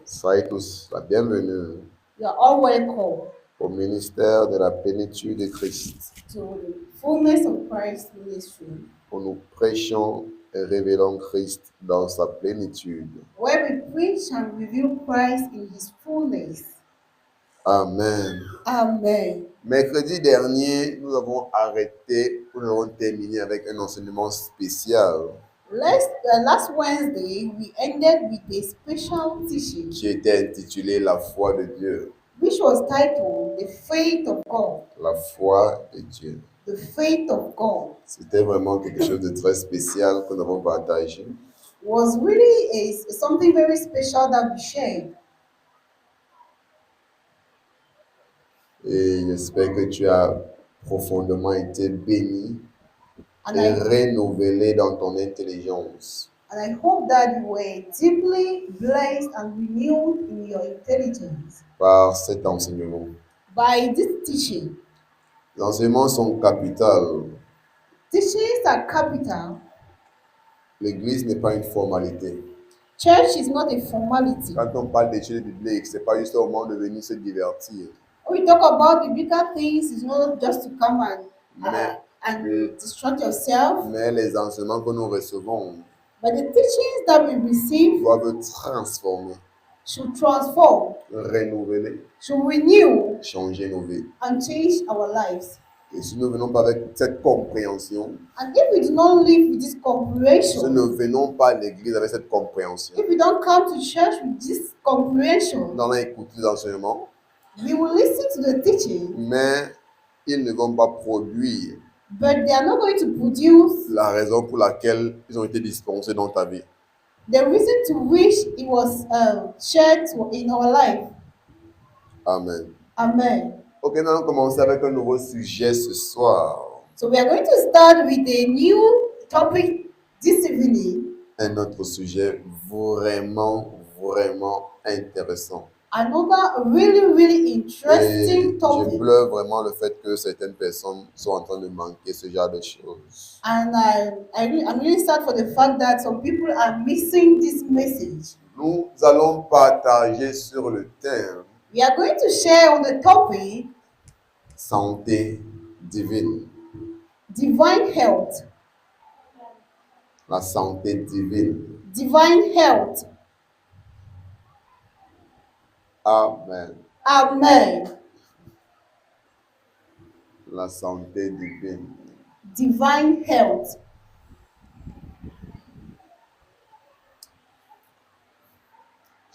Soyez tous la bienvenue You are all welcome au ministère de la plénitude de Christ, to the Fullness of Christ Ministry, où nous prêchons et révélons Christ dans sa plénitude. where we preach and reveal Christ in His fullness. Amen. Amen. Mercredi dernier, nous avons terminé avec un enseignement spécial Last Wednesday, we ended with a special teaching qui était intitulé La foi de Dieu. which was titled The Faith of God. La foi de Dieu. The Faith of God C'était vraiment quelque chose de très spécial que nous avons partagé. was really something very special that we shared. Et j'espère que tu as profondément été béni And et I, renouvelé dans ton intelligence. and I hope that you were deeply blessed and renewed in your intelligence Par cet enseignement. by this teaching. Les enseignements sont capitaux. Teachings are capital. L'Église n'est pas une formalité. Church is not a formality. Quand on parle d'études bibliques, ce n'est pas juste au moment de venir se divertir. When we talk about biblical things, it's not just to come Mais, and distract yourself, mais les enseignements que nous recevons but the teachings that we receive doivent transformer, should transform, renouveler, should renew, changer nos vies. and change our lives. Et si nous ne venons pas avec cette compréhension, And if we do not live with this si nous comprehension, ne venons pas à l'église avec cette compréhension, if we don't come to church with this comprehension, nous allons écouter les enseignements, we will listen to the teaching, mais ils ne vont pas produire but they are not going to produce la raison pour laquelle ils ont été dispensés dans ta vie. the reason to which it was shared in our life. Amen. Amen. Ok, nous allons commencer avec un nouveau sujet ce soir. So we are going to start with a new topic this evening, Un autre sujet vraiment intéressant. another really Et interesting je topic. pleure vraiment le fait que certaines personnes sont en train de manquer ce genre de choses. And I'm really sad for the fact that some people are missing this message. Nous allons partager sur le thème We are going to share on the topic santé divine. divine health. La santé divine. Divine health. Amen. Amen. La santé divine. Divine health.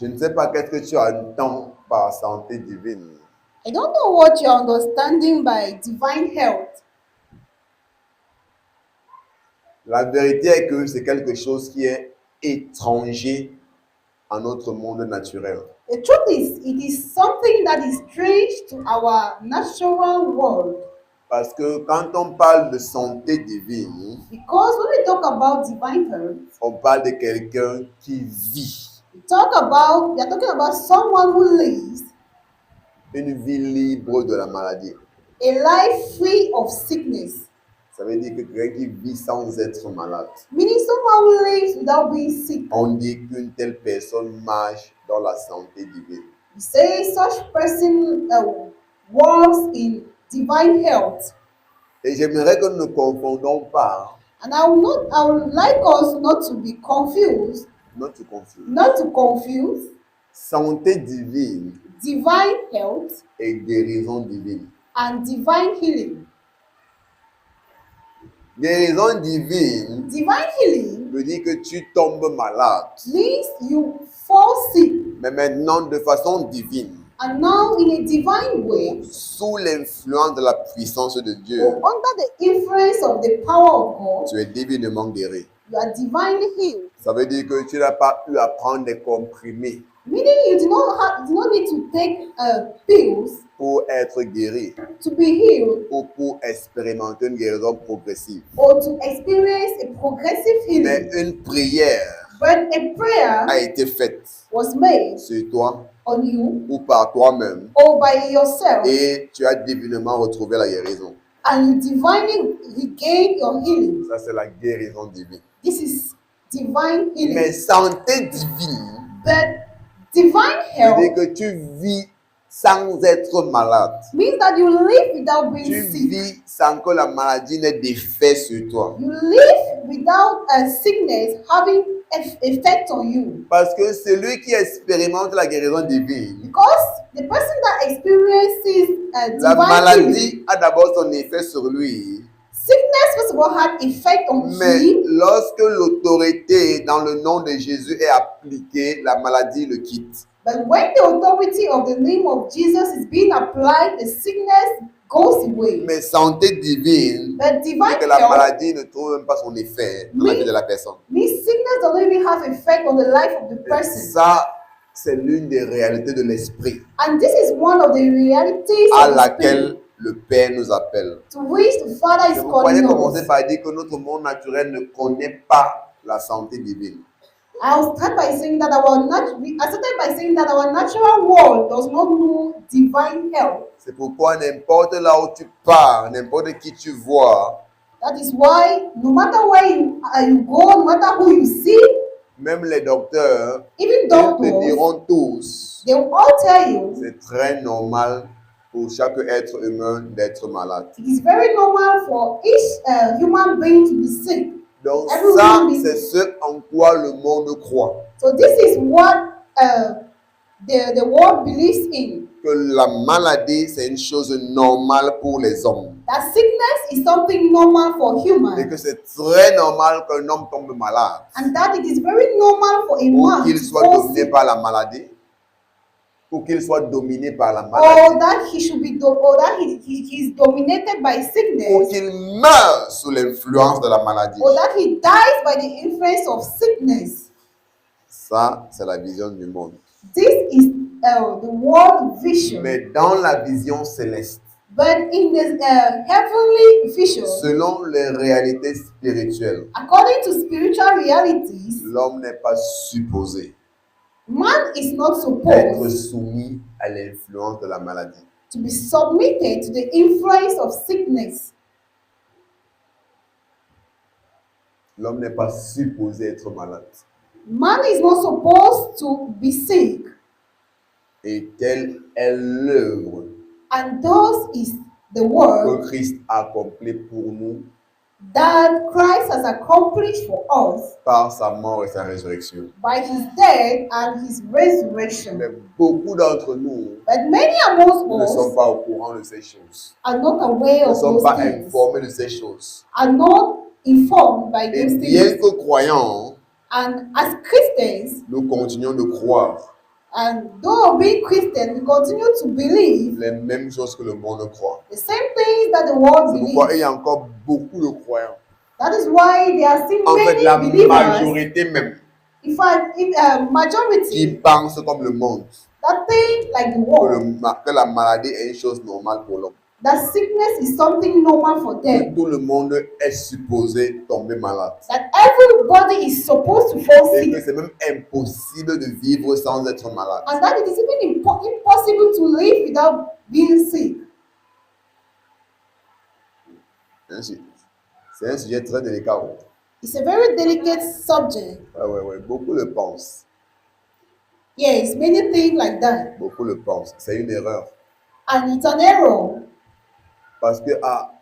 Je ne sais pas qu'est-ce que tu entends par santé divine. I don't know what you're understanding by divine health. La vérité est que c'est quelque chose qui est étranger à notre monde naturel. The truth is, it is something that is strange to our natural world. Parce que quand on parle de santé divine, Because when we talk about divine health, on parle de quelqu'un qui vit we are talking about someone who lives une vie libre de la maladie. a life free of sickness. Ça veut dire que quelqu'un qui vit sans être malade. Meaning someone who lives without being sick. On dit qu'une telle personne marche dans la santé divine. We say such person walks in divine health. Et j'aimerais que nous ne confondons pas, And I would like us not to be confused, not to confuse, not to confuse santé divine divine health et guérison divine. and divine healing. Guérison divine Divine healing veut dire que tu tombes malade, means you fall sick, mais maintenant de façon divine, and now in a divine way, sous l'influence de la puissance de Dieu, or under the influence of the power of God, tu es divinement guéri. you are divinely healed. Ça veut dire que tu n'as pas eu à prendre des comprimés Meaning you do not need to take pills pour être guéri to be healed ou pour expérimenter une guérison progressive. or to experience a progressive Mais healing. une prière But a prayer a été faite was made sur toi on you ou par toi-même or by yourself, et tu as divinement retrouvé la guérison. and you divinely regain your healing. Ça, c'est la guérison divine. This is divine healing. Mais santé divine, But Divine Ça veut dire health que tu vis sans être malade. means that you live without Tu being sick. vis sans que la maladie n'ait d'effet sur toi. You live without a sickness having effect on you. Parce que celui qui expérimente la guérison divine, Because the person that experiences la divine healing, maladie a d'abord son effet sur lui. sickness first of all had effect on Mais him. lorsque l'autorité dans le nom de Jésus est appliquée, la maladie le quitte. But when the authority of the name of Jesus is being applied, the sickness goes away. Mais santé divine, But c'est divine que la health maladie ne trouve même pas son effet dans la vie de la personne. means sickness doesn't even have effect on the life of the Et person. ça, c'est l'une des réalités de l'esprit And this is one of the realities à of the laquelle spirit le Père nous appelle. to which the Father is Et vous pourriez calling commencer us. par dire que notre monde naturel ne connaît pas la santé divine. I started by saying that our natural world does not know divine health. C'est pourquoi n'importe là où tu pars, n'importe qui tu vois, That is why no matter where you go, no matter who you see, même les docteurs, even ils te doctors, diront tous, they will all tell you c'est très normal pour chaque être humain d'être malade. it is very normal for each human being to be sick. Donc Everyone ça, is- c'est ce en quoi le monde croit. So this is what the world believes in. Que la maladie, c'est une chose normale pour les hommes. That sickness is something normal for Et que humans. c'est très normal qu'un homme tombe malade. And that it is very normal for a Ou man qu'il to soit fall dominé sick. par la maladie. Ou qu'il soit dominé par la Or maladie. that he should be or that he is dominated by Ou sickness. qu'il meurt sous l'influence de la maladie. Or that he dies by the influence of sickness. Ça, c'est la vision du monde. This is the world vision. Mais dans la vision céleste, But in the heavenly vision, selon les réalités spirituelles, according to spiritual realities, l'homme n'est pas supposé man is not être supposed soumis à l'influence de la maladie. to be submitted to the influence of sickness. L'homme n'est pas supposé être malade. Man is not supposed to be sick. Et telle est l'œuvre And thus is the que work Christ a accomplie pour nous that Christ has accomplished for us par sa mort et sa résurrection. by his death and his resurrection. Mais beaucoup d'entre nous But many amongst ne sont us pas au courant de ces choses, are not aware ne of sont those pas things, informés de ces choses. are not informed by Et those bien things. que croyants, And as Christians, nous continuons de croire and though being Christian, we continue to believe les mêmes choses que le monde croit. the same things that the world C'est pourquoi il believes. y a encore beaucoup de croyants. That is why there are still En fait, many la believers, majorité même in fact, qui majority, pensent comme le monde, that think like the que, world, que la maladie est une chose normale pour l'homme. that sickness is something normal for Que them, tout le monde est supposé tomber malade. that everybody is supposed to fall Et que sick, c'est même impossible de vivre sans être malade. and that it is even impossible to live without being sick. C'est un sujet très délicat. Ouais. It's a very delicate subject. Ouais. Beaucoup le pensent. Yes, many think like that, Beaucoup le pensent. C'est une erreur. and it's an error. Parce qu'à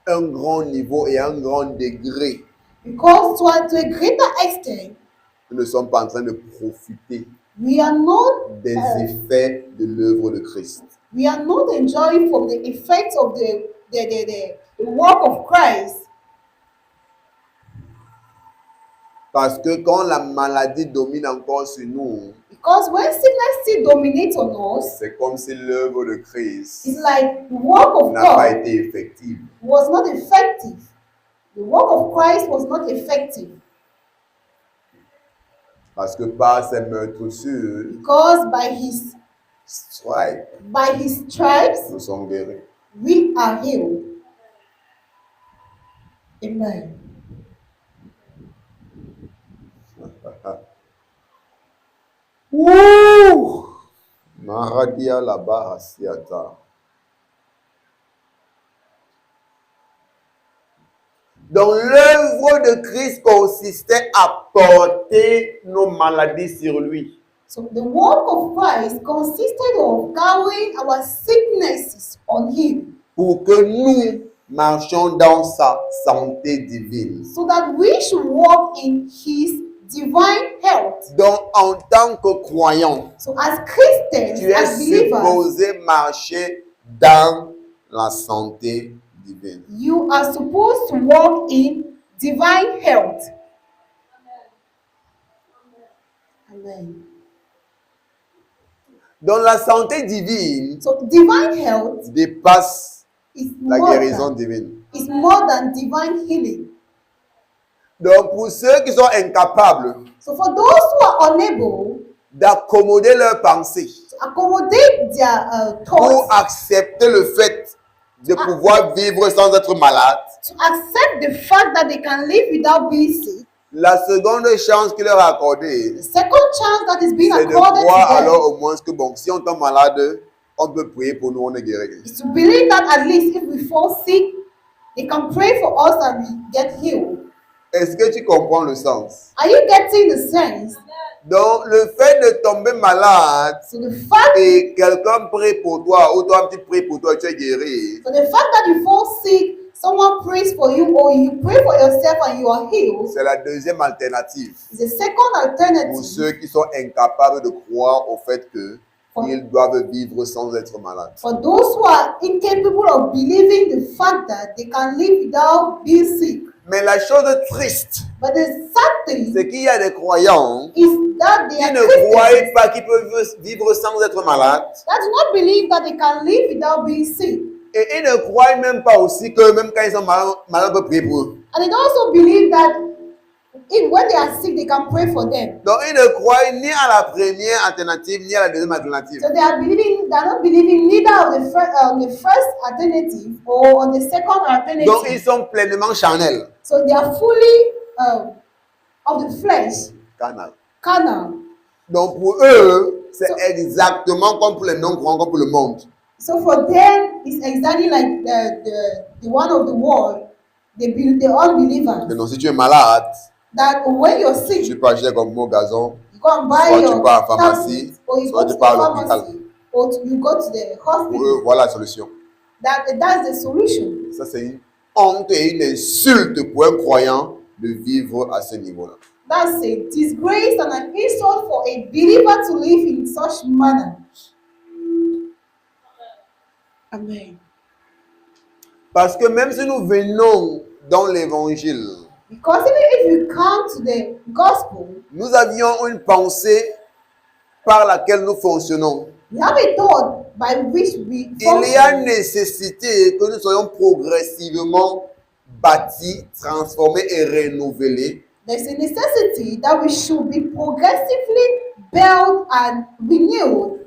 un grand niveau et à un grand degré, Because to a greater extent, nous ne sommes pas en train de profiter we are not des effets de l'œuvre de Christ. enjoying from the effects of the work of Christ. Parce que quand la maladie domine encore sur nous, Because when sickness still dominates on us, c'est comme si l'œuvre de Christ it's like the work of n'a pas God été effective. was not effective. The work of Christ was not effective. Parce que par ses meurtrissures, Because by his stripes, nous sommes guéris. we are healed. Amen. Wouh! Maradia là-bas, Asiata. Donc l'œuvre de Christ consistait à porter nos maladies sur lui. So the work of Christ consisted of carrying our sicknesses on him, pour que nous marchions dans sa santé divine. so that we should walk in his divine health. Donc, en tant que croyant, So as Christians, tu es as believers, supposé marcher dans la santé divine. you are supposed to walk in divine health. Amen. Donc, la santé divine So divine health dépasse is la more guérison than, divine. is more than divine healing. Donc, pour ceux qui sont incapables So for those who are unable d'accommoder leurs pensées to accommodate their pour thoughts, accepter le fait de pouvoir vivre sans être malade, to accept the fact that they can live without being sick, la seconde chance qu'il leur a accordée, the second chance that is being c'est de accorded croire to them alors au moins que bon, si on tombe malade, on peut prier pour nous, on est guéri. is to believe that at least if we fall sick, they can pray for us and we get healed. Est-ce que tu comprends le sens? Are you getting the sense? Donc, le fait de tomber malade So the fact, et quelqu'un prie pour toi ou toi tu pries pour toi, tu es guéri, so the fact that you fall sick, someone prays for you, or you pray for yourself and you are healed, c'est la deuxième alternative is the second pour alternative ceux qui sont incapables de croire au fait que ils doivent vivre sans être malades. for those who are incapable of believing the fact that they can live without being sick. Mais la chose triste, But the sad thing c'est qu'il y a des croyants is that they qui are ne Christians croient pas qu'ils peuvent vivre sans être malades. that do not believe that they can live without being sick. Et ils ne croient même pas aussi que même quand ils sont malades, on peut prier pour eux. And they also believe that when they are sick, they can pray for them. Donc ils ne croient ni à la première alternative, ni à la deuxième alternative. So they are not believing neither of the first alternative or on the second Donc ils alternative. sont pleinement charnels. So they are fully of the flesh, Carnal. carnal. Donc pour eux, c'est exactement comme pour les non-croyants, comme pour le monde. So for them, it's exactly like the one of the world, the unbelievers. Mais non, si tu es malade, That when you're sick, tu peux acheter comme mot gazon, you go and buy soit your tu pars à la pharmacie, tablets, or you soit go tu to the pars à l'hôpital. pharmacy, or you go to the Pour hospital. eux, voilà la solution. That's the solution. Ça, c'est une honte et une insulte pour un croyant de vivre à ce niveau-là. That's a disgrace and an insult for a believer to live in such manner. Amen. Parce que même si nous venons dans l'évangile, Because even if you come to the gospel, nous avions une pensée par laquelle nous fonctionnons. we have a thought by which we Il y a function. nécessité que nous soyons progressivement bâtis, transformés et renouvelés There's a necessity that we should be progressively built and renewed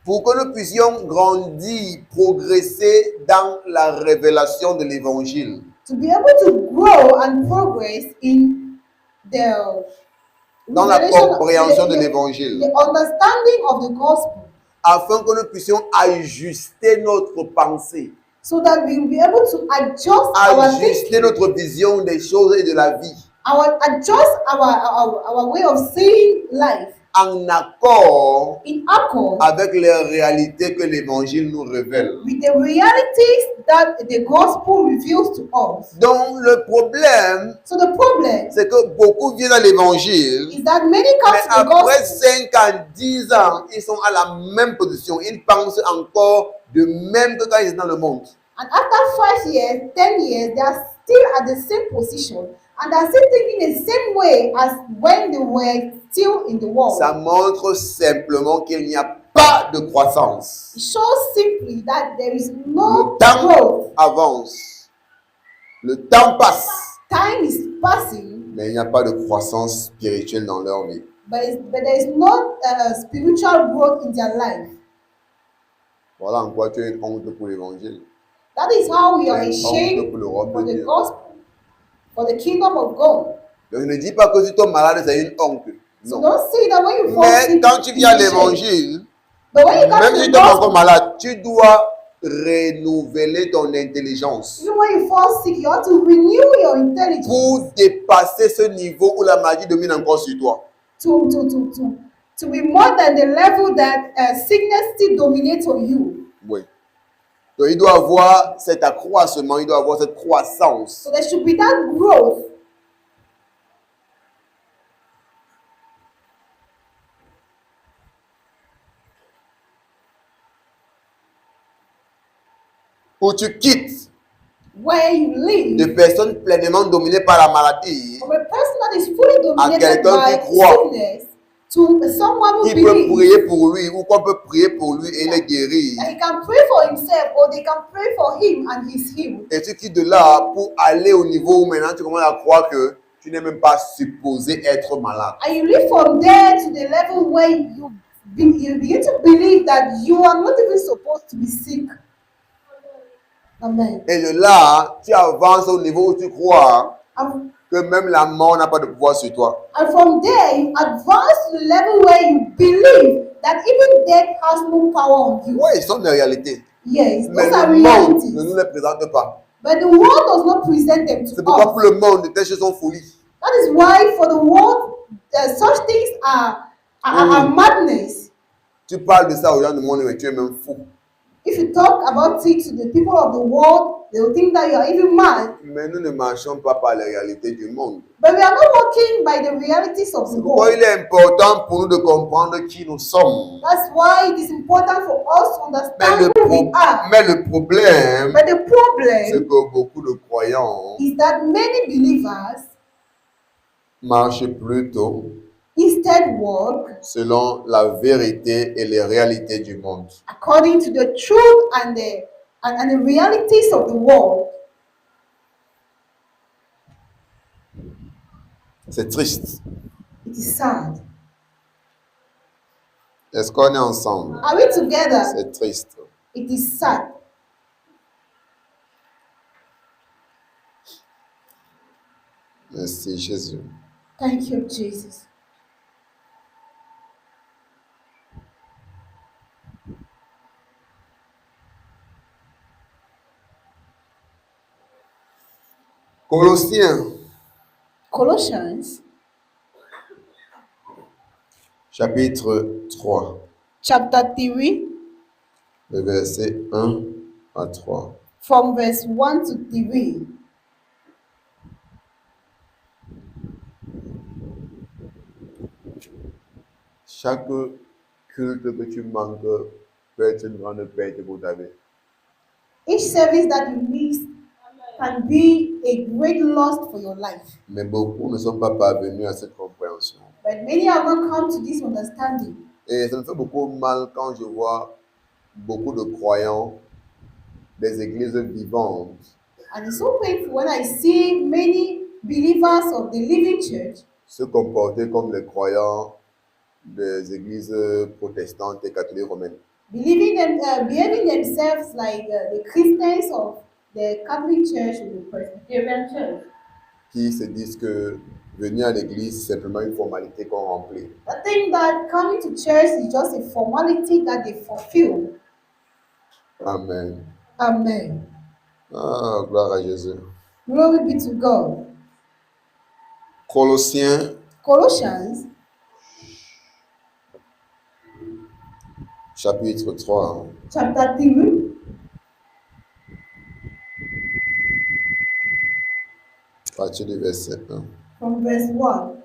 pour que nous puissions grandir, progresser dans la révélation de l'évangile. to be able to grow and progress in the Dans la revelation- compréhension de the l'évangile, understanding of the gospel, afin que nous puissions ajuster notre pensée, so that we will be able to adjust our ajuster thinking, notre vision des choses et de la vie adjust our way of seeing life en accord in accord avec les réalités que l'évangile nous révèle. with the realities that the gospel reveals to us. Donc le problème, So the problem c'est que beaucoup viennent à l'évangile, is that many come mais to the après gospel 5 ans, 10 ans, ils sont à la même position. Ils pensent encore de même que quand ils étaient dans le monde. and after 5 years, 10 years, they are still at the same position and they are still thinking the same way as when they were still in the world. Ça montre simplement qu'il n'y a pas de croissance. It shows simply that there is no Le temps growth. avance. Le temps passe. Time is passing, Mais il n'y a pas de croissance spirituelle dans leur vie. but there is no spiritual growth in their life. Voilà en quoi tu es une honte pour l'évangile. That is how we are Tu es une honte ashamed pour le royaume for de the Dieu. gospel, for the kingdom of God. Donc je ne dis pas que si tu es malade, c'est une honte. So Non. don't say that when you fall Mais sick, quand tu viens à it's a shame. l'évangile, But when you come même to si the tu es encore gospel, malade, tu dois renouveler ton intelligence even when you fall sick, you have to renew your intelligence pour dépasser ce niveau où la maladie domine encore sur toi. to to be more than the level that sickness still dominates on you. Oui. Donc, il doit avoir cet accroissement, il doit avoir cette croissance. So there should be that growth. Où tu quittes Where you live, de personnes pleinement dominées par la maladie, from a person that is fully dominated quelqu'un by qui croit. sickness to someone who il peut believes prier pour lui ou qu'on peut prier pour lui et il est guéri. that he can pray for himself or they can pray for him and he's healed. Et tu quittes de là pour aller au niveau où maintenant tu commences à croire que tu n'es même pas supposé être malade. And you live from there to the level where you begin to believe that you are not even supposed to be sick. Amen. Et de là, tu avances au niveau où tu crois And, que même la mort n'a pas de pouvoir sur toi. and from there, you advance to the level where you believe that even death has no power on you. Oui, ils sont des réalités. Yes, Mais those are le monde realities. ne nous les présente pas. But the world does not present them C'est to pourquoi us. pour le monde, tes choses sont folies. That is why for the world, such things are madness. Tu parles de ça aux gens du monde, mais tu es même fou. If you talk about it to the people of the world, they will think that you are even mad. Mais nous ne marchons pas par les réalités du monde. But we are not walking by the realities of the C'est pourquoi world. il est important pour nous de comprendre qui nous sommes. That's why it is important for us to Mais understand who we are. le problème, But the c'est problem que beaucoup de croyants is that many believers marchent plutôt instead walk selon la vérité et les réalités du monde. according to the truth and the realities of the world. C'est triste. It is sad. Est-ce qu'on est ensemble? Are we together? C'est triste. It is sad. Merci Jésus. Thank you, Jesus. Colossiens, Colossians chapitre 3, chapter 3, le verset 1 à 3. from verse 1 to 3. Chaque culte que tu manques peut être une grande perte pour ta vie. Each service that you miss can be a great loss for your life. Mais beaucoup ne sont pas parvenus à cette compréhension. But many have not come to this understanding. Et ça me fait beaucoup mal quand je vois beaucoup de croyants des églises vivantes And it's so painful when I see many believers of the living church se comporter comme les croyants des églises protestantes et catholiques romaines. behaving themselves like the Christians of the Catholic Church or the Presbyterian Church. Qui se disent que venir à l'église, c'est simplement une formalité qu'on remplit. I think that coming to church is just a formality that they fulfill. Amen. Amen. Ah, gloire à Jésus. Glory be to God. Colossiens, Colossians chapitre 3, chapter 3, à partir du verset 1. from verse 1.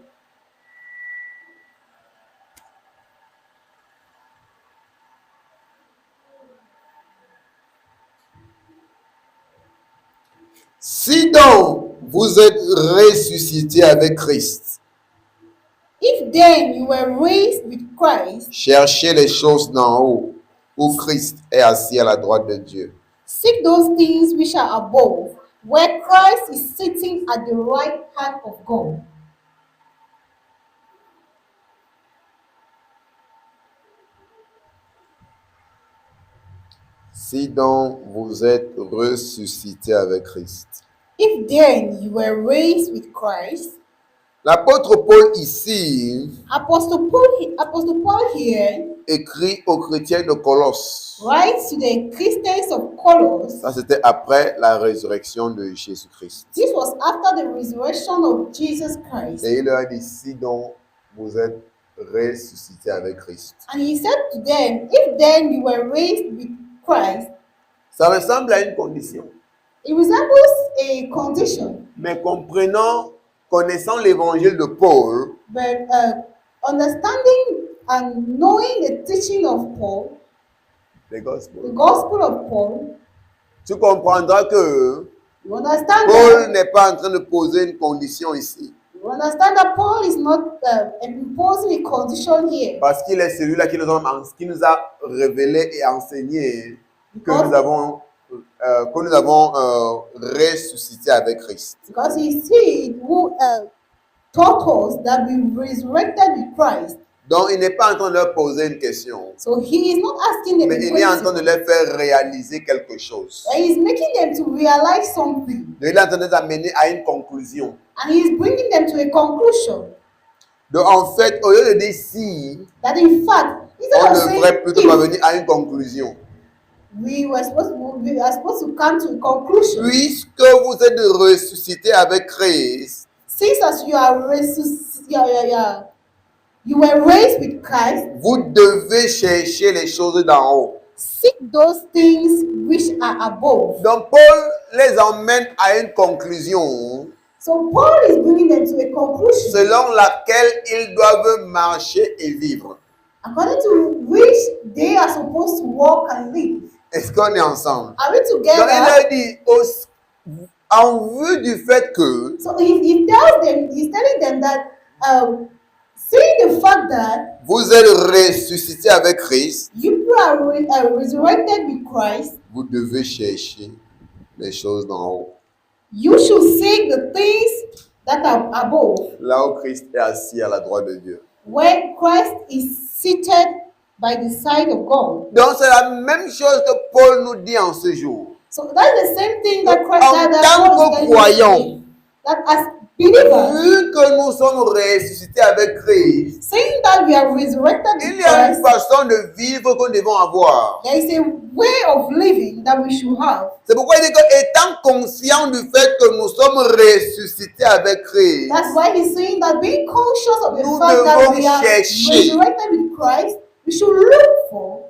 Si donc vous êtes ressuscités avec Christ, If then you were raised with Christ, cherchez les choses d'en haut, où Christ est assis à la droite de Dieu. seek those things which are above, where Christ is sitting at the right hand of God. Si donc vous êtes ressuscités avec Christ. If then you were raised with Christ, L'apôtre Paul ici Apostle Paul here écrit aux chrétiens de Colosse. writes to the Christians of Colossus. Ça, c'était après la résurrection de Jésus-Christ. This was after the resurrection of Jesus Christ. Et il leur dit, si donc vous êtes ressuscité avec Christ. And he said to them, if then you were raised with Christ, Ça ressemble à une condition. it resembles a condition. Mais connaissant l'évangile de Paul, But understanding and knowing the teaching of Paul, the the gospel, gospel of Paul, tu comprendras que you understand Paul that, n'est pas en train de poser une condition ici. you understand that Paul is not imposing a condition here. Parce qu'il est celui-là qui nous a révélé et enseigné que Because- nous avons ressuscité avec Christ. Because he's he who taught us that we resurrected with Christ. Donc, il n'est pas en train de leur poser une question, So he is not asking them mais a il est en train question, de leur faire réaliser quelque chose. but he's making them to realize something. Donc, il est en train de les amener à une conclusion. And he's bringing them to a conclusion Donc, en fait, au lieu de dire si, that in fact, instead on of saying devrait plutôt if, parvenir à une conclusion. we are supposed to come to a conclusion. Puisque vous êtes ressuscité avec Christ, Since as you were raised with Christ, vous devez chercher les choses d'en haut. seek those things which are above. Donc, Paul les emmène à une conclusion So Paul is bringing them to a conclusion selon laquelle ils doivent marcher et vivre. according to which they are supposed to walk and live. Est-ce qu'on est ensemble? Are we Donc, il together? leur dit, en vue du fait que So he tells them, he's telling them that seeing the fact that vous êtes ressuscité avec Christ, you are resurrected with Christ, vous devez chercher les choses d'en haut. you should seek the things that are above, Là où Christ est assis à la droite de Dieu. where Christ is seated by the side of God. Donc, c'est la même chose que Paul nous dit en ce jour. So that's the same thing that Christ En tant que croyant, that as believers, vu que nous sommes ressuscités avec Christ, saying that we are resurrected il with y a une Christ, façon de vivre que nous devons avoir. there is a way of living that we should have. C'est pourquoi il dit que, étant conscient du fait que nous sommes ressuscités avec Christ, That's why he's saying that being conscious of the nous fact that devons we are chercher resurrected with Christ, we should look for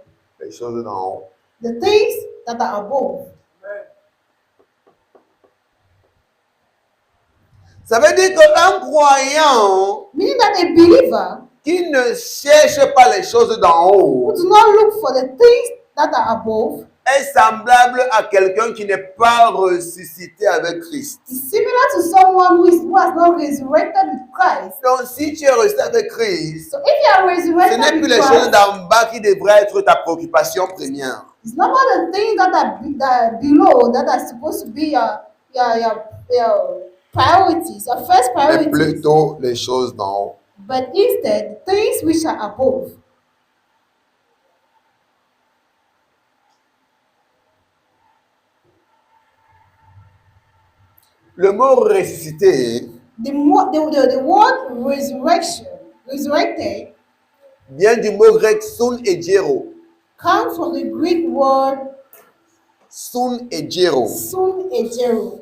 les choses d'en haut. the things that are above. Ça veut dire qu'un croyant Meaning that a believer qui ne cherche pas les choses d'en who haut does not look for the things that are above est semblable à quelqu'un qui n'est pas ressuscité avec Christ. is similar to someone who has not resurrected with Christ. Donc, si tu es ressuscité avec Christ, So if you are ce resurrected n'est plus with les choses Christ, d'en bas qui devraient être ta préoccupation première. it's not about the things that are below that are supposed to be your priorities, your first Mais priorities. plutôt les choses d'en haut. But instead, things which are above. Le mot ressuscité The word resurrected, vient du mot grec sun et gero. comes from the Greek word Sun et gero. sun egero.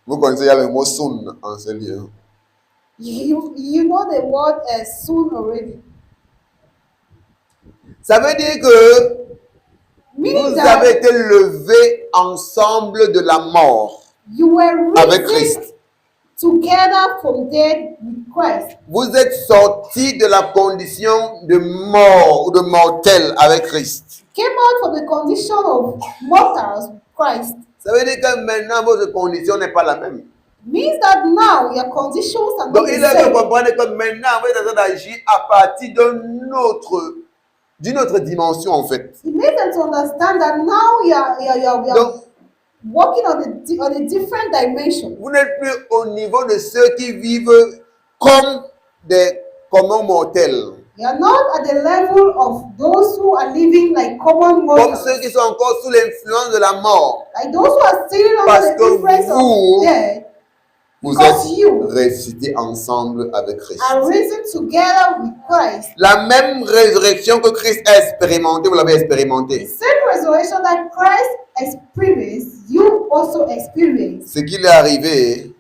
Vous connaissez, il y a le mot sun en ce lieu. You know the word sun already. Ça veut dire que Meaning vous that avez été levés ensemble de la mort you were avec raised Christ. together from dead with Christ. Vous êtes sortis de la condition de mort ou de mortel avec Christ. Came out from the condition of mortals with Christ. Ça veut dire que maintenant votre condition n'est pas la même. Means that now your conditions are not Donc the il est de same. comprendre que maintenant vous êtes en train d'agir à partir d'une autre dimension en fait. It makes them to understand that now you are Donc working on a different dimension. vous n'êtes plus au niveau de ceux qui vivent comme des communs mortels. You are not at the level of those who are living like common Comme mortals. ceux qui sont encore sous l'influence de la mort. Like those who are still Parce under que the influence vous, of death. Vous Because êtes you ressuscités ensemble avec Christ. are risen together with Christ. La même résurrection que Christ a expérimentée, vous l'avez The expérimentée. same resurrection that Christ experienced, you also experience. Ce qui lui est arrivé,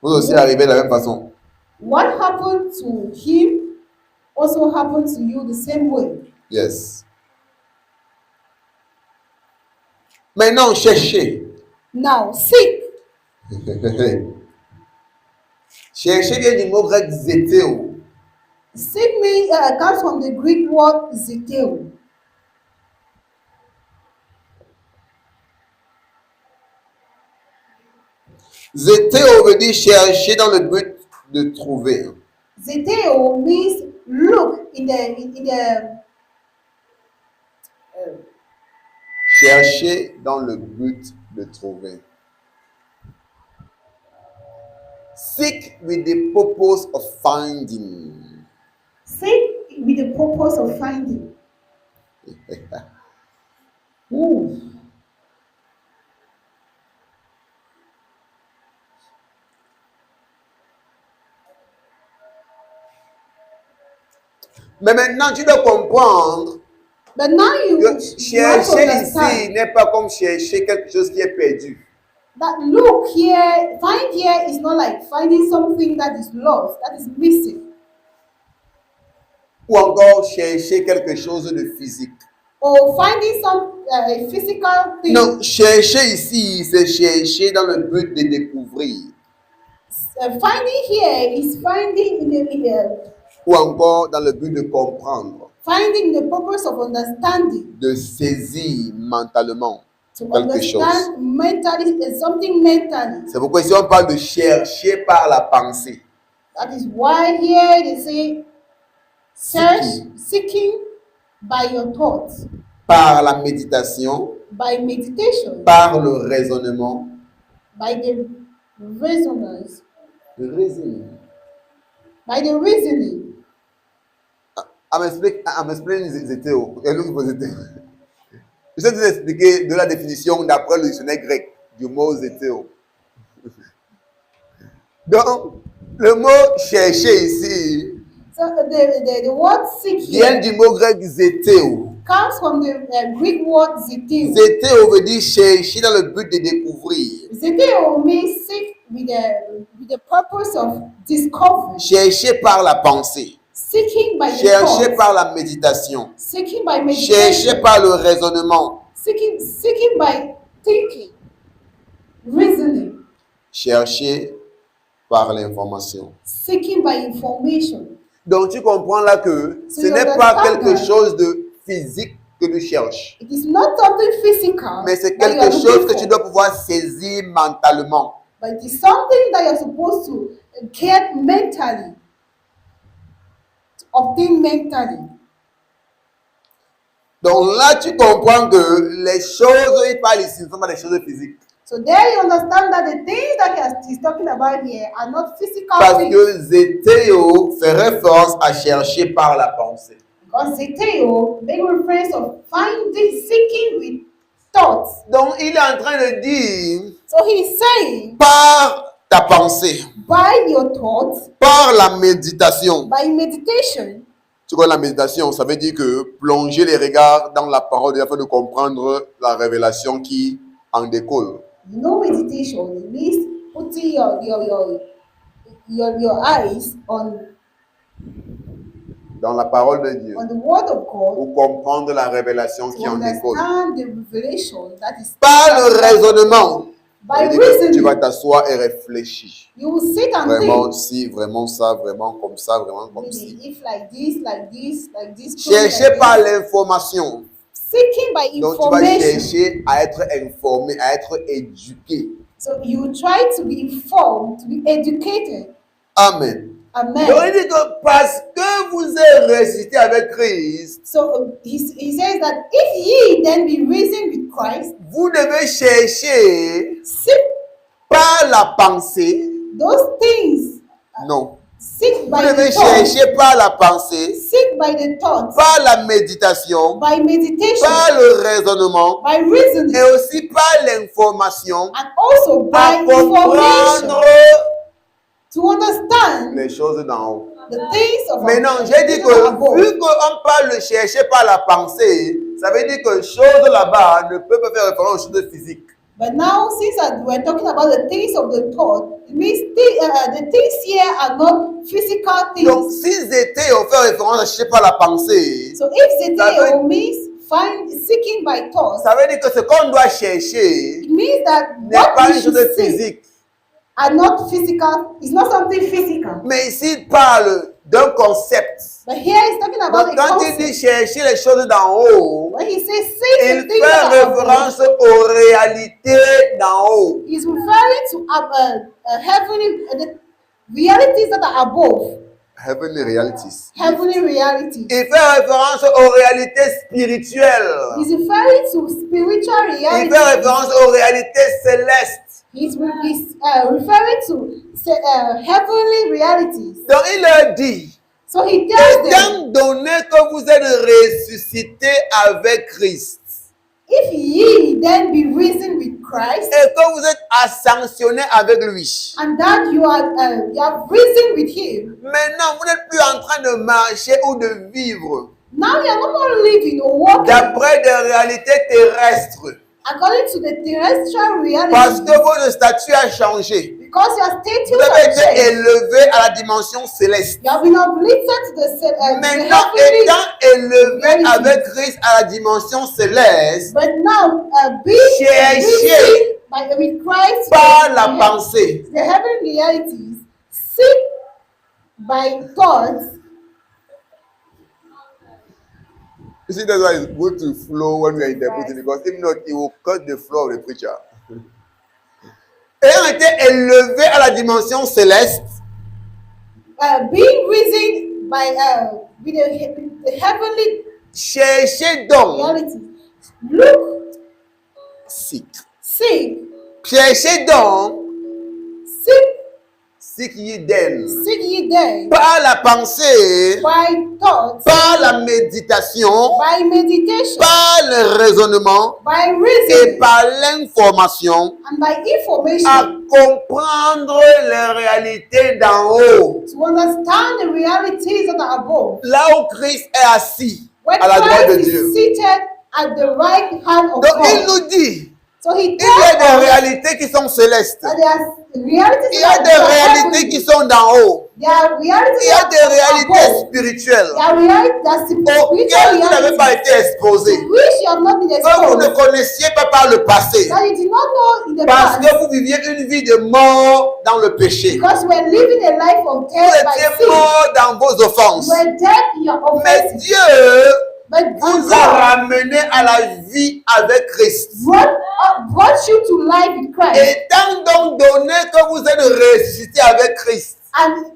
vous aussi arrivez de la même façon. What happened to him also happen to you the same way. Yes. Maintenant, cherchez. Now, seek. Chercher vient du mot grec zeteo. Seek me comes from the Greek word zeteo. Zeteo veut dire chercher dans le but de trouver. Zeteo means look in the Chercher dans le but de trouver. Seek with the purpose of finding. seek with the purpose of finding. Ouh. Mais maintenant, tu dois comprendre But now que you have to chercher ici understand n'est pas comme chercher quelque chose qui est perdu. that look here, find here is not like finding something that is lost, that is missing, Ou encore chercher quelque chose de physique. or finding some physical thing. Non, chercher ici, c'est chercher dans le but de découvrir. Finding here is finding in the Ou encore dans le but de comprendre, finding the purpose of understanding, de saisir mentalement to quelque chose. understand mentally, something mentally. C'est pourquoi ici on parle de chercher par la pensée. That is why here they say seeking by your thoughts, Par la méditation, by meditation, par le raisonnement. by the resonance, Le raisonnement. by the reasoning. I'm explaining zeteo. Je vais vous expliquer de la définition d'après le dictionnaire grec du mot zeteo. Donc, le mot chercher ici So the word seeking vient du mot grec zeteo. comes from the Greek word zeteo. Zeteo veut dire chercher dans le but de découvrir. Zeteo means seek with the purpose of discovery, Chercher par la pensée. seeking by the Chercher thoughts, par la méditation. seeking by meditation, Chercher par le raisonnement. seeking by thinking, reasoning, Chercher par l'information. seeking by information. Donc tu comprends là que So ce you n'est pas understand quelque that chose de physique que tu cherches, it is not something physical, mais c'est that you are quelque chose looking que for, tu dois pouvoir saisir mentalement. but it is something that you're supposed to get mentally, to obtain mentally. Donc là, tu comprends que les choses, il parle ici, ne sont pas des choses physiques. So there you understand that the things that he's talking about here are not physical Parce things. que zeteo fait référence à chercher par la pensée. Because zeteo make reference of finding, seeking with thoughts. Donc il est en train de dire So he's saying, par ta pensée, by your thoughts, par la méditation. by meditation. Tu vois, la méditation, ça veut dire que plonger les regards dans la parole de Dieu afin de comprendre la révélation qui en découle. You know, meditation, it means putting your eyes Dans la parole de Dieu. on the word of God Pour comprendre la révélation to qui en découle. understand the revelation that is Par le raisonnement, by ça veut dire que tu reasoning. vas t'asseoir et réfléchir. You will sit and Vraiment think. si, vraiment ça, vraiment comme ça, vraiment comme Maybe ci. if like this, like this, like this. Chercher like par this. l'information. Seeking by Donc tu vas information. chercher à être informé, à être éduqué. So you try to be informed, to be educated. Amen. Donc Amen. il dit que parce que vous êtes ressuscité avec Christ, So he says that if ye then be risen with Christ, vous devez chercher seek par la pensée. those things. Non. Seek Vous by devez the thoughts. chercher par la pensée, Seek by the thoughts. par la méditation, By meditation. par le raisonnement By reasoning. et aussi par l'information And also à by comprendre information. To understand les choses d'en haut. the things of Maintenant, j'ai dit things que above. vu qu'on parle de chercher par la pensée, ça veut dire que choses là-bas ne peuvent pas faire référence aux choses physiques. But now, since we're talking about the things of the thought, It means the things here are not physical things. Donc, si zété, on fait référence à chercher par la pensée, So if Ça veut- zeteo means seeking by thoughts, ça veut dire que ce qu'on doit chercher it means that n'est what pas we une should chose seek physique. are not physical. It's not something physical. Mais ici, il parle d'un concept. But here he's talking about Donc, a quand il dit concept. chercher les choses d'en haut, When he says seek il the things fait that are above, référence aux réalités d'en haut. he's referring to heavenly the realities that are above, Heavenly realities. heavenly realities. Il fait référence aux réalités spirituelles. He's referring to spiritual Il realities. fait référence aux réalités célestes. He's referring to heavenly realities. Donc, il leur dit, So he tells them, étant donné que vous êtes ressuscité avec Christ if ye then be risen with Christ, et que vous êtes ascensionné avec lui, and that you have risen with him, maintenant vous n'êtes plus en train de marcher ou de vivre now you are no more living or walking d'après des réalités terrestres according to the terrestrial parce reality, que votre statut a changé. because your status Vous avez has été changed. élevé à la dimension céleste. You have been uplifted to the Maintenant, heavenly, étant élevé avec Christ à la dimension céleste, but now being cherchez risen with Christ par la the pensée. the heavenly realities, seek by thoughts. You see, that's why it's good to flow when we are interpreting, because if not, it will cut the flow of the preacher. Ayant été élevé à la dimension céleste, Being risen by with the heavenly cherchez donc, realities. Look, seek. seek, Cherchez donc, seek ye then, ye then par la pensée, by thoughts, par la méditation, by meditation, par le raisonnement by et reasoning, par l'information and by à information comprendre les réalités d'en haut. to understand the realities that are above. Là où Christ est assis When à la droite de Christ Dieu. is seated at the right hand of Donc il God, nous dit, so he il y a tells des us réalités qui sont célestes. that there are realities Il y a that des are réalités heavenly. qui sont d'en haut. There are realities Il y a that des are réalités above. spirituelles There are realities that spiritual auxquelles vous n'avez pas realities été exposés, to which you have not been que vous ne exposed, connaissiez pas par le passé, that you did not know in the parce past, que vous viviez une vie de mort dans le péché. because you were living a life of Vous death by étiez sin. mort dans vos You offenses. were dead in your Mais offenses. Dieu But vous God a ramené à la vie avec Christ. brought you to life with Christ. Étant donc donné que vous êtes ressuscité avec Christ. And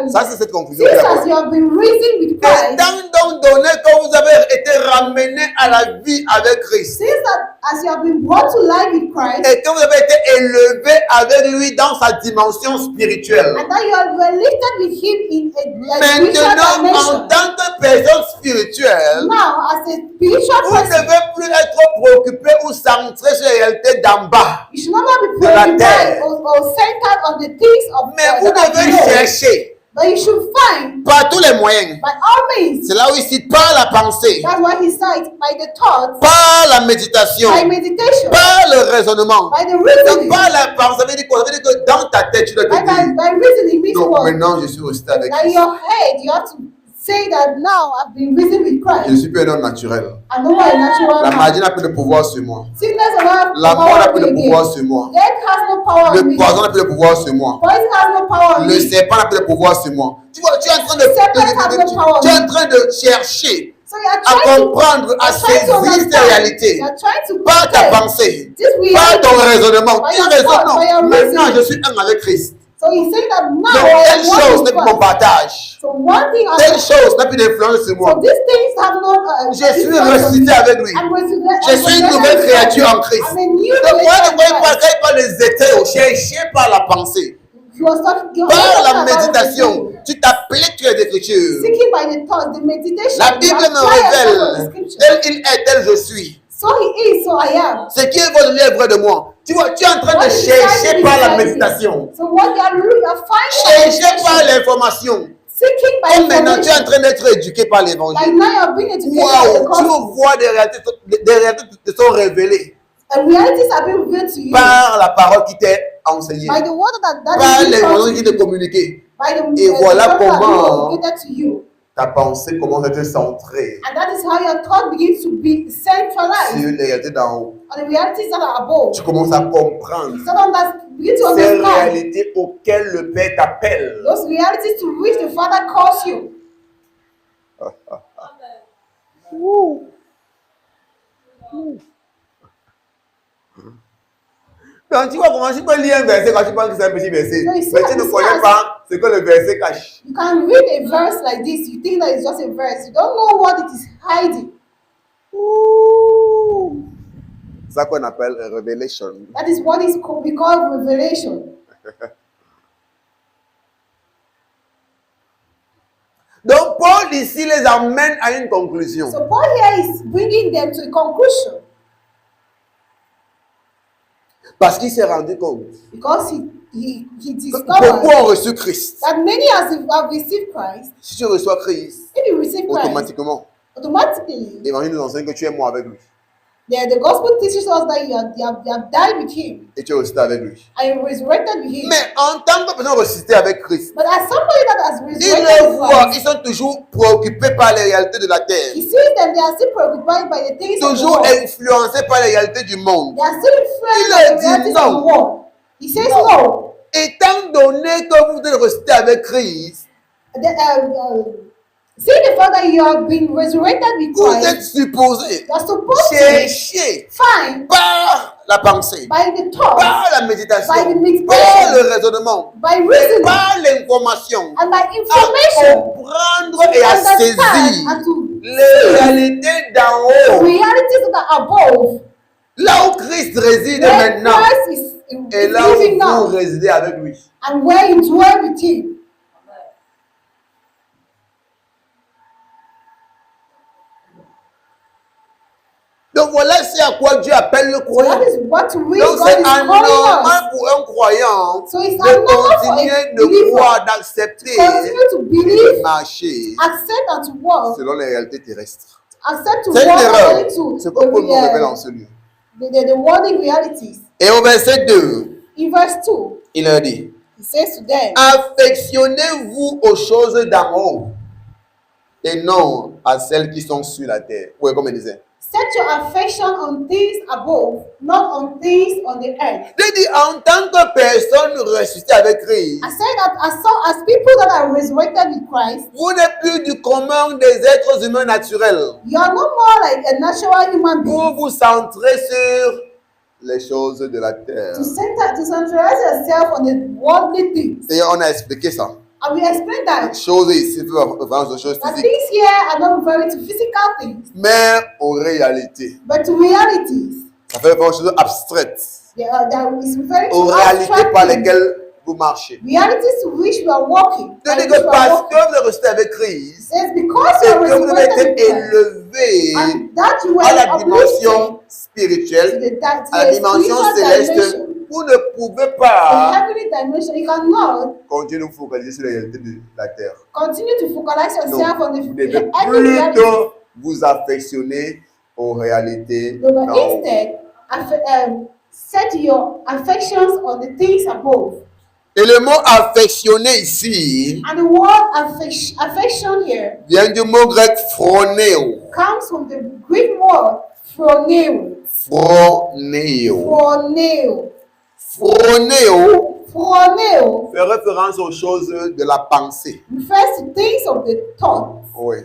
Ça, c'est cette conclusion. since qu'il y a. as you have been risen with Christ, Étant donc donné que vous avez été ramené à la vie avec Christ. since that as you have been brought to life with Christ, Et que vous avez été élevé avec lui dans sa dimension spirituelle. and that you were lifted with him in a spiritual Maintenant, en dimension. tant que personne spirituelle, Now, as a spiritual vous ne person, devez plus être préoccupé ou centré sur les réalités d'en bas. you should not be de la preoccupied terre. or centered on the things of Mais vous that are devez below. chercher But you should find par tous les moyens. by all means. C'est là où il cite par la pensée, That's why he cites by the thoughts, par la méditation, by meditation, par le raisonnement. by the Donc, reasoning. par la pensée, ça veut dire quoi? Ça veut dire que dans ta tête, tu dois te By dire, reasoning means donc what? maintenant je suis resté avec That in Christ. your head you have to say that now I've been risen with Je ne Christ. suis plus un homme naturel. I know my natural La man. maladie n'a plus de pouvoir sur moi. Sickness will not have La mort power n'a on plus me de pouvoir again. sur moi. Death has no power on Le me. poison n'a plus de pouvoir sur moi. Poison has no power on Le me. serpent n'a plus de pouvoir sur moi. Tu vois, tu es en train tu es en train de chercher So you are à trying to comprendre, à you're trying to saisir ces understand. réalités You are trying to par ta comprehend pensée, this par ton reality. raisonnement. By Tu your raisonnes, thought, by your non. Maintenant, reasoning. je suis un avec Christ. So he's saying that now Donc, I telle am chose one n'est with plus mon God. partage. So one thing I Telle chose n'a plus d'influence sur moi. so these things have no Je suis ressuscité avec lui. Je suis une nouvelle créature en Christ. I'm a new Donc, moi, creature in quand Christ. il parle des hétéros, chercher par la pensée, He was talking par la about méditation, tu t'appliques sur les Écritures. seeking by the thoughts, the meditation. La you Bible me apply yourself on the révèle, scripture. tel il est, tel je suis. So he is, so I am. Ce qui est votre livre de moi. Tu vois, tu es en train What de is chercher inside par la is méditation. So what you are finding, Chercher par l'information. seeking by Comme maintenant, tu es en information. train d'être éduqué par Like l'évangile. now you're being educated by the Waouh, tu gospel. vois des réalités te sont révélées And realities are being revealed to you par la parole qui t'est enseigné, by the word that par is les being moyens taught qui to te you, communiquaient. by the Et voilà word that comment is given to you. ta pensée commence à être centrée And that is how your thought begins to be sur centralized les réalités d'en haut. on the realities that are above. Tu commences à comprendre So that begin to ces understand réalités auxquelles le Père t'appelle. those realities to which the Father calls you. Donc tu vois comment tu peux lire un verset quand tu penses que c'est un petit verset. No, you see Mais that tu ne this connais verse- pas ce que le verset cache. You can read a verse like this, you think that it's just a verse. You don't know what it is hiding. C'est ça qu'on appelle revelation. That is what is we call revelation. Donc Paul ici les amène à une conclusion. So Paul here is bringing them to a conclusion Parce qu'il s'est rendu compte because he que discovered beaucoup ont reçu Christ. that many have received Christ. Si tu reçois Christ, If you receive Christ, automatiquement, automatically, l'évangile nous enseigne que tu es mort avec lui. the gospel teaches us that you have died with him Et tu es ressuscité avec lui. and you resurrected with him. Mais en tant que personne ressuscitée avec Christ, But as somebody that has ils resurrected le with voient, Christ, ils sont toujours préoccupés par les réalités de la terre. he sees them, they are still preoccupied by the things of the Toujours world. influencés par les réalités du monde. They are still influenced Il by a the dit realities non. of the world. He says no. Étant donné que vous êtes ressuscité avec Christ, Seeing the fact that you have been resurrected with vous êtes Christ, supposés you are supposed to chercher find par la pensée, by the thought, par la méditation, by the meditation, par le raisonnement, by et reasoning, par l'information, and by à information, comprendre to et à understand saisir and to les réalités d'en haut, realities that are above. là où Christ réside Where maintenant, Christ is et là living où now, vous résidez avec lui. and where you dwell with him. Donc voilà c'est à quoi Dieu appelle le So croyant. that is what we Donc God c'est is calling us. anormal pour un croyant So it's de anormal for a continuer de believer croire, d'accepter continue to et de believe, marcher accept and to walk, selon les réalités terrestres. accept to C'est une walk erreur. according to C'est comme Paul nous révèle en ce lieu. the worldly realities. Et au verset 2, In verse 2, il leur dit, he says to them, affectionnez-vous aux choses d'en haut et non à celles qui sont sur la terre. Oui, comme il disait. set your affection on things above, not on things on the earth. Il dit, en tant que personne ressuscitée avec Christ, I say that as people that are resurrected with Christ, vous n'êtes plus du commun des êtres humains naturels. you are no more like a natural human being. Vous vous centrez sur les choses de la terre. To centralize yourself on the worldly things. Et on a expliqué ça. And we explain that. Choses ici, référence aux choses That physiques. things here are not referring to physical things, Mais aux réalités. but to realities. Ça fait référence aux choses abstraites. That is referring Aux to réalités abstract par things. lesquelles vous marchez. Realities to which we are walking. by C'est-à-dire which que we are parce walking. que vous êtes ressuscité avec Christ, It's because et you are que vous avez resurrected été with Christ, élevé and that you were à la uplifted dimension to spirituelle, the à la dimension céleste, dimension, vous ne pouvez the pas heavenly dimension. You cannot continuer de vous focaliser sur les réalités de la terre. continue to focalize Non, yourself on vous the devez heavenly realities. plutôt vous affectionner aux réalités No, but d'en haut. instead, set your affections on the things above. Et le mot affectionner ici And the word affection here vient du mot grec phroneo. comes from the Greek word phroneo. Phroneo. Phroneo. Phroneo Phroneo fait référence aux choses de la pensée. refers to things of the thought, Oui.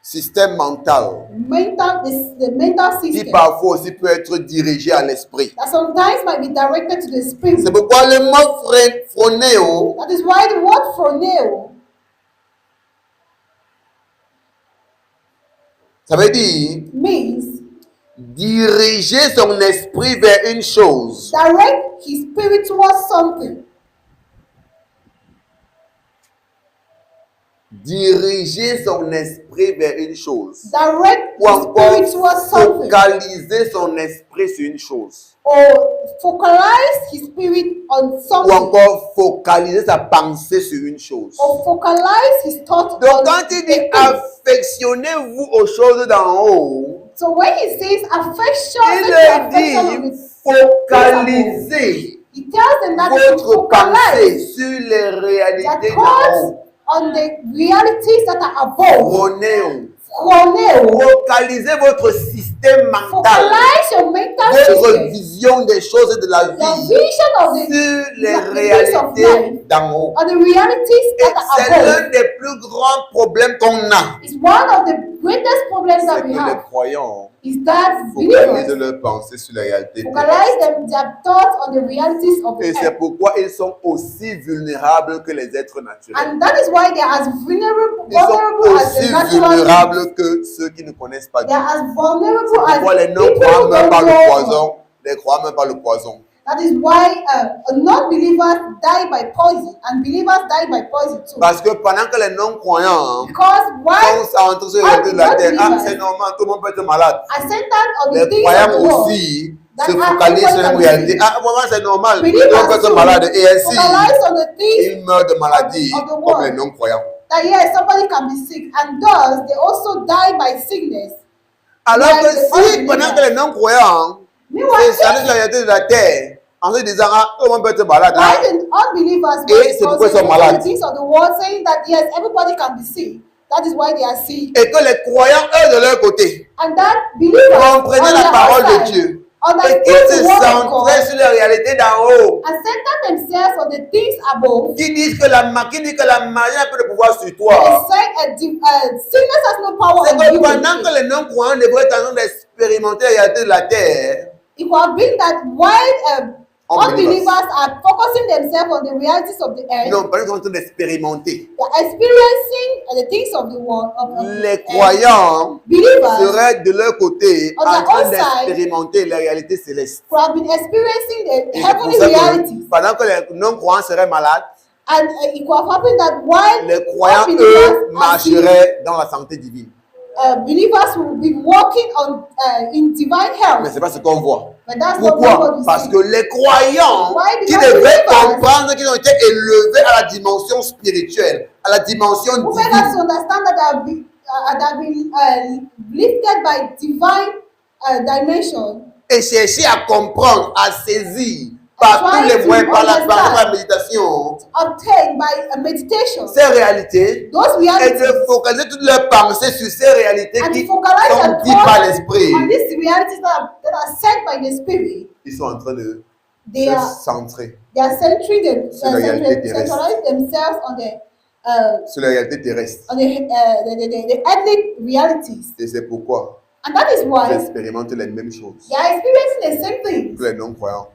Système mental the mental qui system parfois aussi peut être dirigé à l'esprit. that sometimes might be directed to the spirit. C'est pourquoi le mot phroneo That is why the word phroneo ça veut dire means diriger son esprit vers une chose. direct his spirit towards something. Diriger son esprit vers une chose. Direct Ou his encore spirit towards something. focaliser son esprit sur une chose. Or focalize his spirit on Ou something. encore focaliser sa pensée sur une chose. Or focalize his thought Donc on quand il dit a thing. affectionnez-vous aux choses d'en haut, So when he says affection, il set your affection on dit the things above. focaliser He tells them that they should votre pensée focalize sur les their réalités d'en thoughts haut. on the realities that are above. Prenez, Chroneo. focalisez votre système mental, Focalize your mental votre system, vision des choses et de la your vie vision of the sur les the things of réalités life, d'en haut. on the realities Et that are c'est above. l'un des plus grands problèmes qu'on a. It's one of the greatest problems C'est that que we les have. croyants Is that focalisent believers leurs pensées sur les réalités terrestres. focalize their thoughts on the realities of the Et c'est earth. pourquoi ils sont aussi vulnérables que les êtres naturels. And that is why they are as vulnerable Ils sont as the aussi natural beings. vulnérables que ceux qui ne connaissent pas They Dieu. are as vulnerable C'est as pourquoi les people non-croyants who meurent don't par le know. poison. Les croyants meurent par le poison. That is why non-believers die by poison and believers die by poison too. Parce que pendant que les non-croyants Because why sont centrés sur les réalités de la terre, ah, c'est normal, tout le monde peut être malade. are centered on the Les things of croyants the world, aussi that se are focalisent sur les people réalités. that Ah, vraiment, c'est normal, tout le believers monde peut être too malade. Et ainsi, focalize on the things ils meurent de maladies of the comme world. les non-croyants. that yes, somebody can be sick, and thus they also die by sickness. Alors Like que the si, unbelievers. pendant que les non-croyants Meanwhile, se sur la réalité de la terre, en se disant, ah, tout le monde peut être malade. why Ah, the unbelievers Et were c'est pourquoi ils sont concentrating on malades. the things of the world, saying that yes, everybody can be sick. That is why they are sick. et que les croyants, eux, de leur côté, And that believers comprenaient on la their parole outside de Dieu et understood qu'ils the se word of centraient God sur les réalités d'en haut, and centered themselves on the things above. qui dit que la maladie n'a pas de pouvoir sur They toi. said sickness has no power C'est on que you. pendant que les non-croyants devraient être en train d'expérimenter la réalité de la terre, It could have been that while Unbelievers. unbelievers are focusing themselves on the realities of the earth, non, pendant qu'ils sont en train d'expérimenter, they're experiencing the things of the world. Of the les earth. croyants Believers seraient de leur côté On en their train own side, d'expérimenter les réalités célestes. could have been experiencing the Et c'est pour heavenly ça realities. que pendant que les non-croyants seraient malades, And it could have happened that while les croyants, unbelievers eux, are sick, marcheraient dans la santé divine. believers will be walking on in divine Mais health. ce n'est pas ce qu'on voit. But that's not Pourquoi? what we Parce see. que les croyants Why? qui Because devaient believers comprendre qu'ils ont été élevés à la dimension spirituelle, à la dimension who made us divine, understand that they have been lifted by divine dimension. et chercher à comprendre, à saisir par Try tous les to moyens, par la understand. méditation, Obtained by a meditation. ces réalités, Those et realities. de focaliser toutes leurs pensées sur ces réalités And qui to focalize sont their dites par thoughts l'esprit. on these realities that are set by the Spirit. Ils sont en train de They se are centrer they are centering Sur la réalité terrestre. centralize themselves sur les réalités terrestres. on the earthly realities. Et c'est pourquoi And that is ils why expérimentent les mêmes choses they are experiencing the same things que les non-croyants.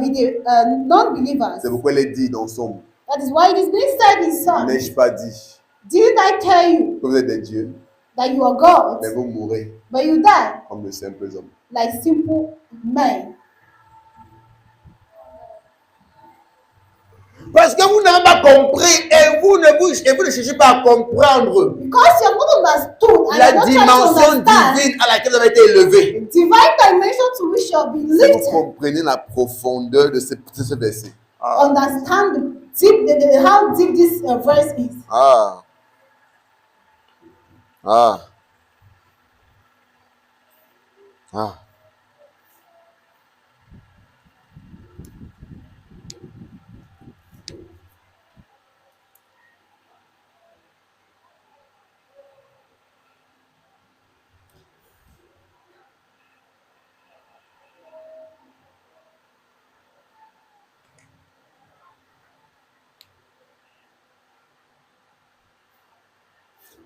with the non-believers. C'est pourquoi il est dit dans Somme, That is why it is being said in Psalms. n'ai-je pas dit Didn't I tell you que vous êtes des dieux, that you are gods, mais vous mourrez but you die comme de simples hommes. like simple men? Parce que vous n'avez pas compris et vous ne cherchez pas à comprendre Because you have not understood and la you are not trying to dimension understand divine à laquelle vous avez été élevé. divine dimension to which you have been Si vous lifted. comprenez la profondeur de ce verset. Ah, Understand how deep this verse is. ah, ah, ah.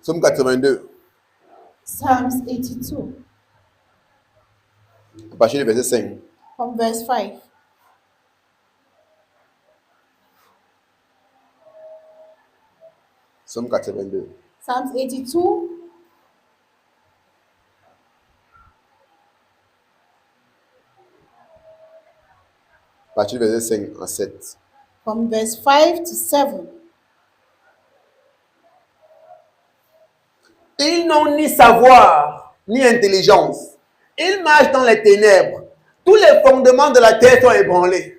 Psaume 82, Psalms 82 à partir du verset 5. from verse 5. Psaume 82. Psalms 82 À partir du verset 5 à 7. from verse 5 to 7. Ils n'ont ni savoir, ni intelligence. Ils marchent dans les ténèbres. Tous les fondements de la terre sont ébranlés.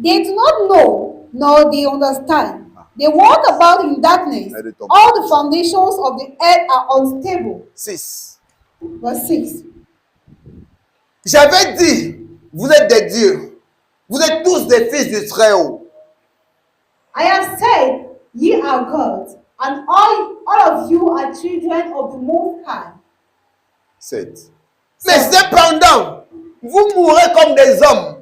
They do not know, nor they understand. They walk about in darkness. All the foundations of the earth are unstable. 6. Verse 6. J'avais dit, vous êtes des dieux. Vous êtes tous des fils du Très-Haut. I have said, ye are gods, and all of you are children of the Most High. 7. Mais cependant, vous mourrez comme des hommes.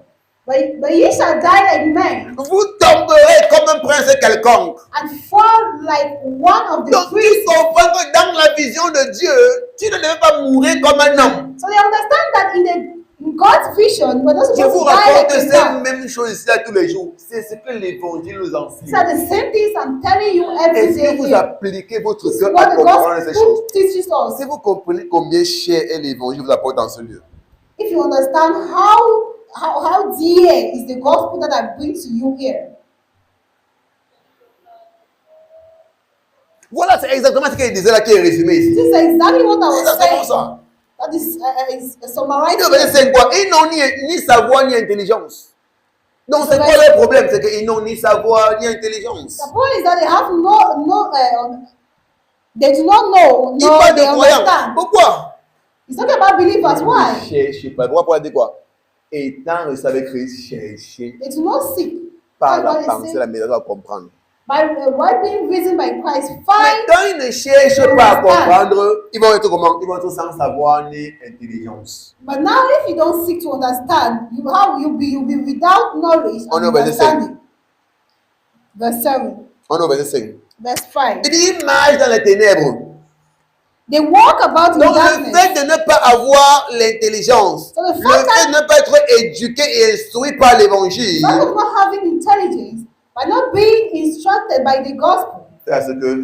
But ye shall die like men, Vous tomberez comme un prince quelconque. and fall like one of the Donc tu priests. comprends que dans la vision de Dieu, tu ne devais pas mourir comme un homme. So they understand that in God's vision, we're not Je supposed vous to die raconte like a ces man. mêmes choses ici à tous les jours. C'est ce que l'évangile nous These enseigne. are the same things I'm telling you every Est-ce day que vous here. appliquez votre This is cœur à what the comprendre ces choses? gospel teaches us. Si vous comprenez combien cher est l'évangile vous apporte dans ce lieu. If you understand how dear is the gospel that I bring to you here. Voilà, c'est exactement ce qu'il disait là qui est résumé ici. This is exactly what I C'est was exactement saying. ça. That is Il summarized. dit, verset 5 quoi? Ils n'ont ni savoir ni intelligence. Donc c'est quoi le problème? C'est qu'ils n'ont ni savoir ni intelligence. The point is that they have they do not know, Ils no, parlent de they croyants. understand. Pourquoi? It's talking about believers. Why? Cherchez pas. Pourquoi dire quoi? Étant reçu avec Christ, cherchez They do not seek. par That's la what it pensée, says. la méthode à comprendre. By being risen by Christ, Mais find. quand ils ne cherchent pas à comprendre, ils vont être comment? Ils vont être sans savoir ni intelligence. But now, if you don't seek to understand, you'll be without knowledge On and est au verset 5. understanding. Verse 7, On est au verset 5. verse 5. Il dit, ils marchent dans les ténèbres. They walk about in Donc le darkness. fait de ne pas avoir l'intelligence, So the le fact fait de ne pas être éduqué et instruit par l'évangile, Not of not having intelligence, by not being instructed by the gospel, c'est à ce que,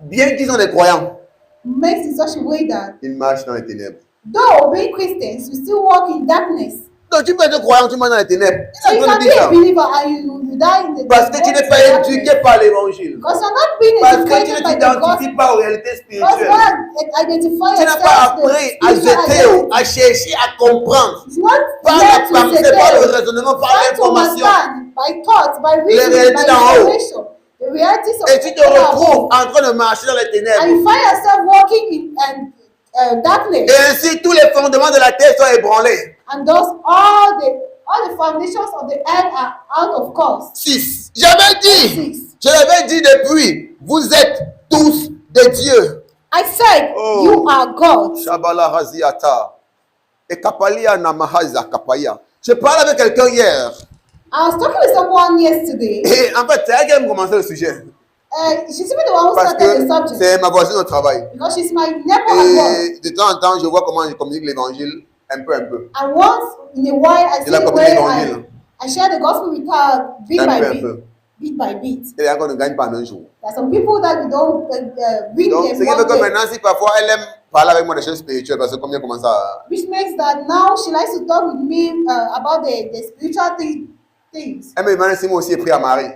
bien qu'ils ont des croyants, makes in such a way that ils marchent dans les ténèbres. though being Christians, you still walk in darkness. Donc tu peux être croyant, tu marches dans les ténèbres. So C'est you ce can que be dit a ça. believer and you die in the Parce que tu n'es pas éduqué par l'évangile. Because you're not being Parce que tu educated ne by the t'identifies gospel. pas aux réalités Because spirituelles. God identify Tu n'as pas yourself to the appris à spiritual jeter, identity. à chercher, à comprendre. It's not Par there la to pensée, say par le that. raisonnement, par Try to l'information. understand by thoughts, by reasoning, réalités by d'en haut. information. The realities of Et tu te retrouves en train de marcher dans les and ténèbres. you find yourself walking in darkness. Et ainsi, tous les fondements de la terre sont ébranlés. And thus all the foundations of the earth are out of course. 6. J'avais dit, 6. je l'avais dit depuis, vous êtes tous des dieux. I said, Oh. you are gods. Shabala Raziata. Et Kapalia Namahaza Kapaya. Je parlais avec quelqu'un hier. I was talking with someone yesterday. Et en fait, c'est elle qui a commencé le sujet. She's even the one who Parce started the que subject. c'est ma voisine au travail. Because she's my neighbor at work. Et de temps en temps, je vois comment je communique l'évangile un peu. And once in a while, I Je see la the communique way l'évangile. I share the gospel with her bit Un by peu, un bit. peu. Bit by bit. Et là, on ne gagne pas en un jour. There are some people that we don't read Donc, them ce qui fait one que day. maintenant, si parfois elle aime parler avec moi des choses spirituelles, parce que comme elle commence à. Which makes that now she likes to talk with me about the spiritual things. Elle me demande si moi aussi j'ai pris à Marie.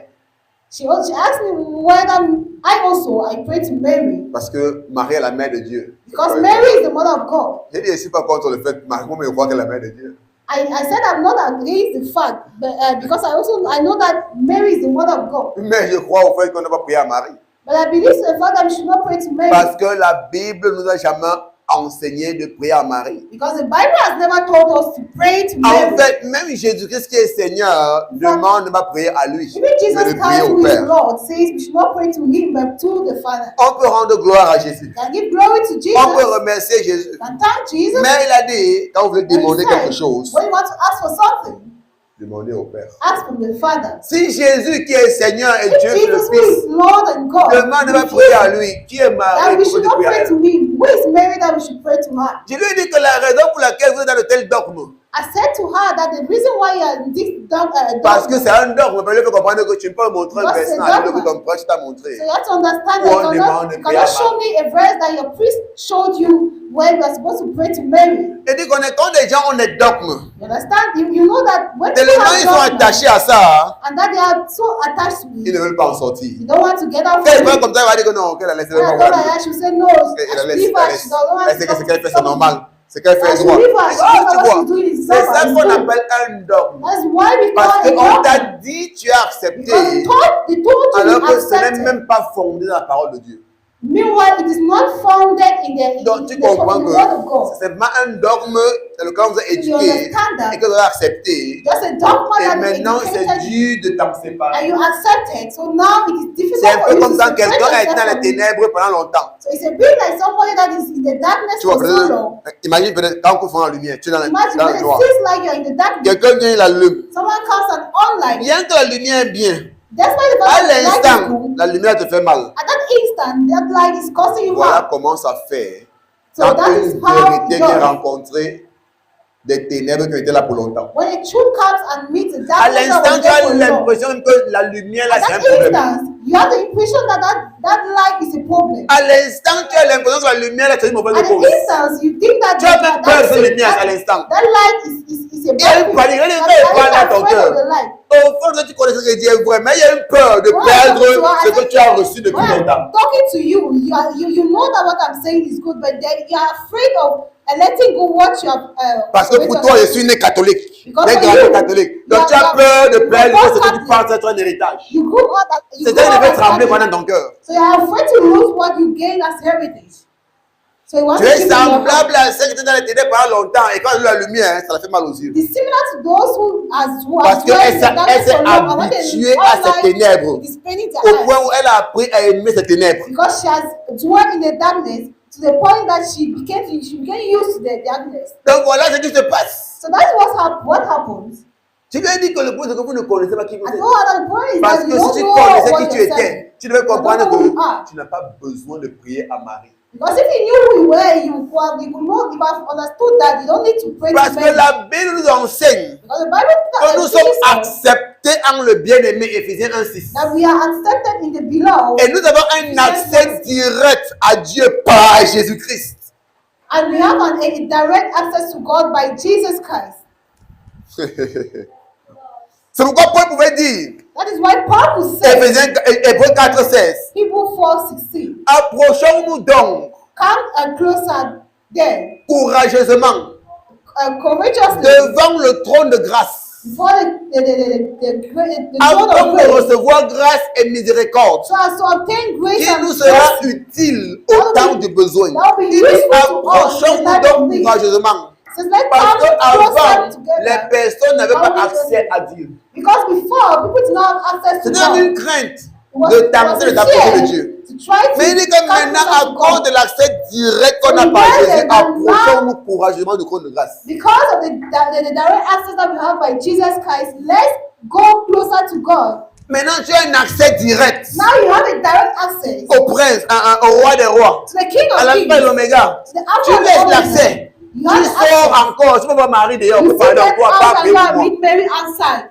She asked me whether I pray to Mary. Parce que Marie est la mère de Dieu. Because Mary is the mother of God. J'ai dit, je ne suis pas contre le fait que Marie, moi, je crois qu'elle est la mère de Dieu. I said I'm not against the fact, but because I know that Mary is the mother of God. Mais je crois au fait qu'on ne va pas prier à Marie. But I believe to the fact that we should not pray to Mary. Parce que la Bible nous a jamais enseigné de prier à Marie. Because the Bible has never told us to pray to En Mary. fait, même Jésus-Christ qui est Seigneur demande de ne pas prier à lui, Even mais Jesus de prier Christ, au who is Père. Lord, says we should not pray to him but to the Father. On peut rendre gloire à Jésus. Can give glory to Jesus. On peut remercier Jésus. Can thank Jesus. Mais il a dit, quand vous voulez And he demander said, quelque chose, when you want to ask for something, demandez au Père. ask from the Father. Si Jésus qui est Seigneur et If Dieu le Jesus, who Fils, is Lord and God, demande de pas refuses prier à lui, qui est that Marie we pour should de not prier à pray elle. to him, who is Mary that we should pray to her? Je lui ai dit que la raison pour laquelle vous êtes dans de tels dogmes, I said to her that the reason why you are in this parce que dogma, c'est un dogme, mais il faut comprendre que tu ne peux pas montrer un Parce que verset c'est dans la Bible dogme. que ton proche t'a montré. so you have to understand Ou on that demande de you prier à cannot show me a verse that your priest showed you where you are supposed to pray to Mary. Il dit qu'on est quand des gens ont des dogmes. You understand? You know that when people Tellement have ils sont dogma, attachés à ça, and that they are so attached to ils it, ne veulent pas en sortir. you don't want to get out Quand il from parle it. comme ça, il va dire que non, qu'elle a laissé And I le told her that she will say no. Elle I laisse, leave her. She doesn't want elle sait que ce qu'elle fait, c'est to normal. Ce qu'elle fait, I c'est should droit. leave her. Tu All vois, what she's doing is c'est ça proper. qu'on It's good. appelle un dogme. That's why we Parce call it qu'on t'a dogma. dit, tu as Because accepté, they told you alors to que ce n'est accept it. même pas fondé dans la parole de Dieu. Meanwhile, it is not founded in the, Donc, tu in the comprends word of que God. c'est simplement un dogme dans lequel on vous a You éduqué understand that? et que vous avez accepté. Just a dogma Et that maintenant, is c'est educated dur de t'en and séparer. you accept it. So now it is C'est un difficult for peu you comme to quand separate quelqu'un a été dans yourself les from it. ténèbres pendant longtemps. So it's a bit like somebody that is in the darkness Tu vois, for so long. imagine peut-être quand on fait la lumière, tu es dans Imagine dans when le it noir. seems like you're in the darkness. Quelqu'un vient, il allume. Someone comes and on light. Bien que la lumière est bien, That's why the à light is l'instant, good. la lumière te fait mal. At that instant, that light is causing you Voilà harm. comment ça fait So quand that is une how vérité it vient does. rencontrer des ténèbres qui ont été là pour longtemps. When a truth comes and meets the À darkness that l'instant, was tu there as for long. l'impression que la lumière là, At c'est un that problème. instant, you have the impression that that light is a problem. À l'instant, tu as l'impression que la lumière là, c'est une mauvaise At the cause. instant, you think that Tu as même peur de cette lumière à that l'instant. light is a Il y a une bad panique, thing. il y a une And peur dans you ton are afraid cœur. of the light. Au fond, tu connais ce que Dieu est vrai, mais il y a une peur de perdre ce que tu as reçu depuis When I'm longtemps. talking to you, you know that what I'm saying is good, but then you are afraid of letting go what you have. Parce que pour toi, je suis né catholique, né grand catholique. Donc tu as peur de perdre ce que tu penses être un héritage. You grew up that you C'est grew ça qui up devait as trembler Catholic. pendant ton cœur. So you are afraid to lose what you gain as heritage. So you want Tu to es keep it in your heart. semblable à ceux qui étaient dans les ténèbres pendant longtemps et quand ils ont la lumière, ça leur fait mal aux yeux. It's similar to those who Parce are dwelling in the qu'elle darkness s'est for long, and when they habituée all à ces night, ténèbres it is paining au their point eyes. où elle a appris à aimer ces ténèbres. Because she has dwelt in the darkness to the point that she became used to the darkness. Donc voilà ce qui se passe. So that's what happens. Tu lui as dit que le point c'est que vous ne connaissez pas qui vous And êtes. no other point is Parce that que you si don't tu know connaissais what qui tu you're étais, saying. tu devais comprendre You don't know who you que are. tu n'as pas besoin de prier à Marie. Because if you knew who you were, you have understood that you don't need to pray Parce to que men. la Bible nous enseigne Because the Bible que nous teaches sommes us acceptés en le bien-aimé, Éphésiens 1:6. that we are accepted in the beloved, Et nous avons un accès direct à Dieu par Jésus-Christ. and we have a direct access to God by Jesus Christ. C'est pourquoi Paul pouvait dire, That is why Paul could say, Hébreux 4:16, Hebrews 4:16, approchons-nous donc come closer then, courageusement courageously, devant le trône de grâce, before the throne afin of de grace, recevoir grâce et miséricorde, so as to obtain grace qui and nous sera mercy. utile au temps du besoin. That will be Il dit, useful to us in the approchons-nous time of donc need. courageusement. So let's Parce come qu'avant, closer les together. personnes n'avaient pas accès à Dieu. Because before, people did not have access to C'était même God. une crainte It was- de it was tenter de a t'approcher de fear Dieu. to try to Mais il dit que come maintenant, closer à to cause God. de l'accès direct qu'on So a we par realize Jésus, that approchons-nous courageusement du trône de grâce. Because of the direct access that we have by Jesus Christ, let's go closer to God. Maintenant, tu as un accès direct Now you have a direct access au prince, au roi des rois, to the King à of l'alpha et Kings, l'oméga. to the Tu Alpha laisses and Omega. l'accès. You Tu have access. sors encore. Tu peux voir Marie dehors. You Pardon, sit toi, out pas and prier go pour and moi. meet Mary outside.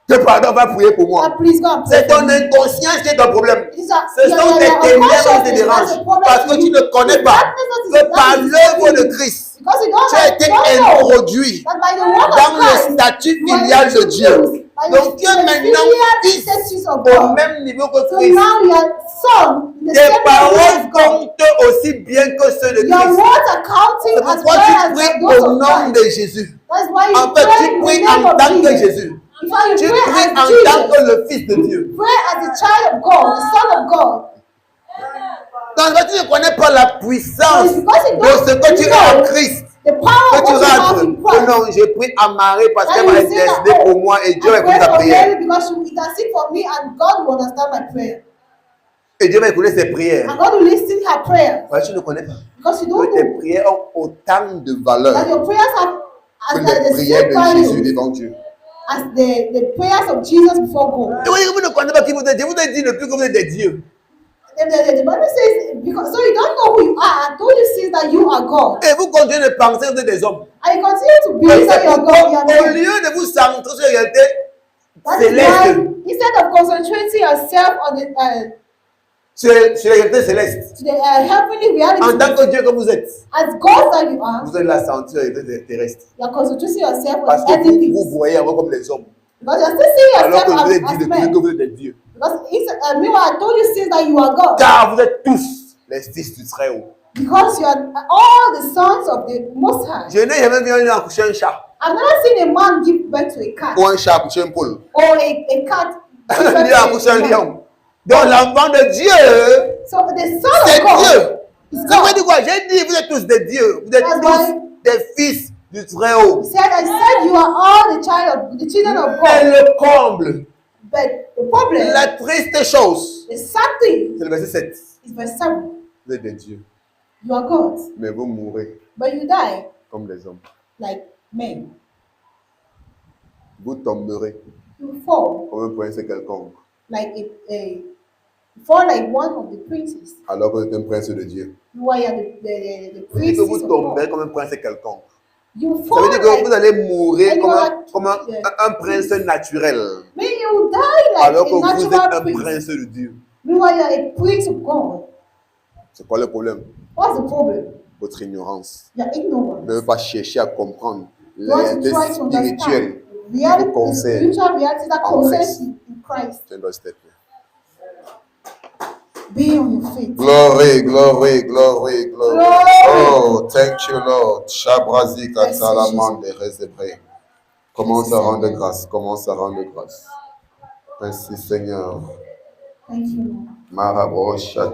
Que pardon, va prier pour moi. Please go and pray C'est for ton me. inconscience qui est ton problème. It is a- Ce your- sont your- tes your ténèbres qui te unconsciousness, dérangent. that's the problem Parce que with tu you. ne connais The pas darkness que that par is l'œuvre de in you. Christ, Because you don't tu as été don't know introduit that by the word of dans le Christ, statut you are filial de Dieu. introduced by the- Donc tu es the maintenant filial fils status of au God. même niveau que So Christ. now you are son in the Tes same way paroles as God. comptent aussi bien que ceux de Your Christ. words are counting C'est as pourquoi well tu as pries those au of nom Christ. de Jésus. That's why you En fait, pray tu in pries the name en of tant que Jesus. Jésus. In fact, you Tu pray pries as en Jesus. tant que le Fils de Dieu. Pray as a child of God, the son of God. Donc, tu ne connais pas la puissance So it's because you de don't ce que tu as en know Christ. the power Que of tu what you have rates. in Que Christ. non, j'ai pris à Marie parce That qu'elle you m'a say that, intercédé oh, pour moi et Dieu I a écouté pray ta for prière. Mary because she will intercede for me and God will understand my prayer. Et Dieu va écouter ses prières. And God will listen to her prayers. Ouais, tu ne connais pas. Because you Que don't tes know prières ont autant de valeur that your prayers have que as les the prières same de Jésus value devant Dieu. as the prayers of Jesus before God. Et vous ne connaissez pas qui vous êtes. Je vous ai dit depuis que vous êtes des dieux. The Bible says, because, so you don't know who you are. I told you since that you are God. Et vous continuez de penser que vous êtes des hommes. And you continue to Et believe that c'est you are pourquoi, God. You are au men. lieu de vous centrer sur la réalité That is céleste, why, instead of concentrating yourself on the sur la réalité céleste, to the heavenly reality, en tant que Dieu que vous êtes, as God that you are, vous allez la sentir la réalité terrestre. you are concentrating yourself Parce on que earthly vous things. voyez encore comme les hommes. Because you are still seeing Alors que je yourself vous ai dit as depuis men. que vous êtes des dieux. Because meanwhile, I told you since that you are God. Car vous êtes tous les fils du Très-Haut. Because you are all the sons of the Most High. Je n'ai jamais vu un lion accoucher un chat. I've never seen a man give birth to a cat Ou un chat accoucher un poule. or a cat give Un birth lion accoucher un to a man. lion. Donc l'enfant de Dieu, So the Son c'est of God Dieu. is Ça veut God. dire quoi? J'ai dit, vous êtes tous des dieux. Vous êtes That's tous why- des fils du Très-Haut. I said you are all the children of Mais God. le comble, But the problem, la triste chose, the sad thing c'est le verset 7. is verse 7. Vous êtes des dieux, You are God, mais vous mourrez but you die comme des hommes. like men. Vous tomberez You fall comme un prince quelconque, like you fall like one of the princes. alors que vous êtes un prince de Dieu. You are the Vous dites que vous princes of tomberez God. comme un prince quelconque. You Ça veut fall dire que like vous allez mourir and comme un prince naturel, when you die like alors que a vous êtes natural un prince. prince de Dieu. Meanwhile, you are a prince of God. C'est quoi le problème? What's the problem? Votre ignorance. You are ignorant. Vous ne devez pas chercher à comprendre You want les to try to spirituels understand qui reality, vous the concernent. spiritual reality that en concerns Christ. you in Christ. Tiens, dois step. Be on your feet. Glory, glory, glory, glory. Glory. Oh, thank you, Lord. Shabrazi Katsalamande Rezebre. Commence à rendre grâce. Commence à rendre grâce. Merci, Seigneur. Thank you, Lord. Marabosha.